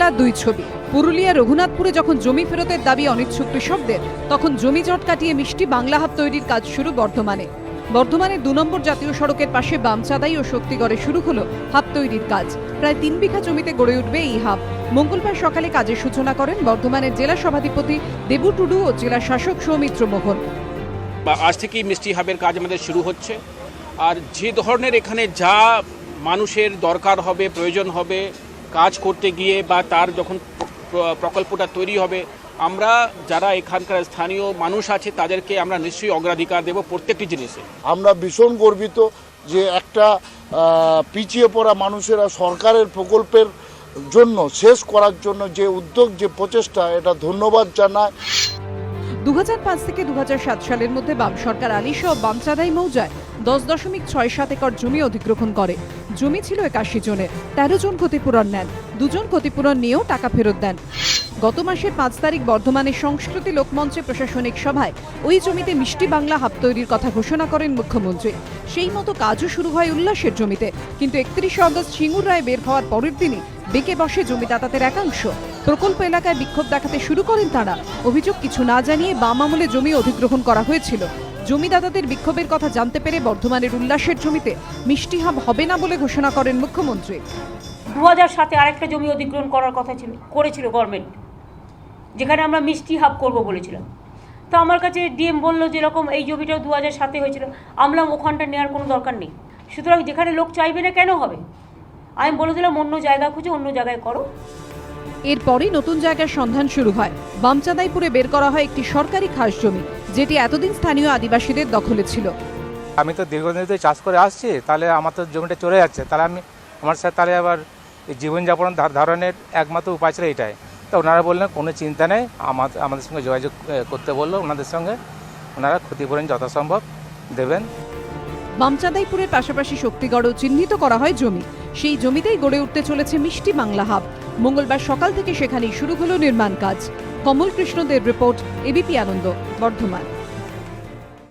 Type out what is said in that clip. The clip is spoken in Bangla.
মেলার দুই ছবি। পুরুলিয়া রঘুনাথপুরে যখন জমি ফেরতের দাবি অনিচ্ছুক কৃষকদের, তখন জমি জট কাটিয়ে মিষ্টি বাংলা হাব তৈরির কাজ শুরু বর্ধমানে। বর্ধমানের 2 নম্বর জাতীয় সড়কের পাশে বামচাঁদাই ও শক্তিগড়ে শুরু হলো হাব তৈরির কাজ। প্রায় 3 বিঘা জমিতে গড়ে উঠবে এই হাব। মঙ্গলবার সকালে কাজের সূচনা করেন বর্ধমানের জেলা সভাধিপতি দেবু টুডু ও জেলা শাসক সৌমিত্র মোহন। আজ থেকেই মিষ্টি হাবের কাজ আমাদের শুরু হচ্ছে। আর যে ধরনের এখানে যা মানুষের দরকার হবে, প্রয়োজন হবে কাজ করতে গিয়ে, বা তার যখন প্রকল্পটা তৈরি হবে, আমরা যারা এখানকার স্থানীয় মানুষ আছে তাদেরকে আমরা নিশ্চয়ই অগ্রাধিকার দেব প্রত্যেকটি জিনিসে। আমরা ভীষণ গর্বিত যে একটা পিছিয়ে পড়া মানুষেরা সরকারের প্রকল্পের জন্য শেষ করার জন্য যে উদ্যোগ, যে প্রচেষ্টা, এটা ধন্যবাদ জানায়। 2005 থেকে 2007 সালের মধ্যে বাম সরকার আলিশা ও বামচাঁদাই মৌজায় 10.67 একর জমি অধিগ্রহণ করে। জমি ছিল 81 জনের, 13 জন ক্ষতিপূরণ নেন, 2 জন ক্ষতিপূরণ নিয়েও টাকা ফেরত দেন। গত মাসের 5 তারিখ বর্ধমানের সংস্কৃতি লোকমঞ্চে প্রশাসনিক সভায় ওই জমিতে মিষ্টি বাংলা হাব তৈরির কথা ঘোষণা করেন মুখ্যমন্ত্রী। সেই মতো কাজও শুরু হয় উল্লাসের জমিতে, কিন্তু 31 আগস্ট সিঙ্গুর রায় বের হওয়ার পরের দিনই বেঁকে বসে জমিদাতাদের একাংশ। প্রকল্প এলাকায় বিক্ষোভ দেখাতে শুরু করেন তারা। অভিযোগ কিছু না জানিয়ে বাম আমলে জমি অধিগ্রহণ করা হয়েছিল। জমিদাতাদের বিক্ষোভের কথা জানতে পেরে বর্ধমানের উল্লাসের জমিতে মিষ্টি হাব হবে না বলে ঘোষণা করেন মুখ্যমন্ত্রী। 2007-এ আরেকটা জমি অধিগ্রহণ করার কথা করেছিল গভর্নমেন্ট, যেখানে আমরা মিষ্টি হাব করব বলেছিলাম। তো আমার কাছে ডিএম বললো যে এরকম এই জমিটাও 2007-এ হয়েছিল। আমরা ওখানটা নেওয়ার কোনো দরকার নেই, সুতরাং যেখানে লোক চাইবে না কেন হবে। আমি বলে দিলাম অন্য জায়গা খুঁজে অন্য জায়গায় করো। এরপরই নতুন জায়গার সন্ধান শুরু হয়। বামচাঁদাইপুরে বের করা হয় একটি সরকারি খাস জমি, যেটি এতদিন স্থানীয় আদিবাসীদের দখলে ছিল। আমি তো দীর্ঘদিন ধরে চাষ করে আসছি, তাহলে আমার তো জমিটা চলে যাচ্ছে, তাহলে আমার সাথে তাহলে আবার জীবনযাপন ধারণের একমাত্র উপায় ছিল এটাই। তো ওনারা বললেন কোনো চিন্তা নেই, আমাদের সঙ্গে যোগাযোগ করতে বললো। ওনাদের সঙ্গে ওনারা ক্ষতিপূরণ যথাসম্ভব দেবেন। বামচাঁদাইপুরের পাশাপাশি শক্তিগড়েও চিহ্নিত করা হয় জমি। সেই জমিতেই গড়ে উঠতে চলেছে মিষ্টি বাংলা হাব। মঙ্গলবার সকাল থেকে সেখানেই শুরু হলো নির্মাণ কাজ। কমল কৃষ্ণদের রিপোর্ট, এবিপি আনন্দ, বর্ধমান।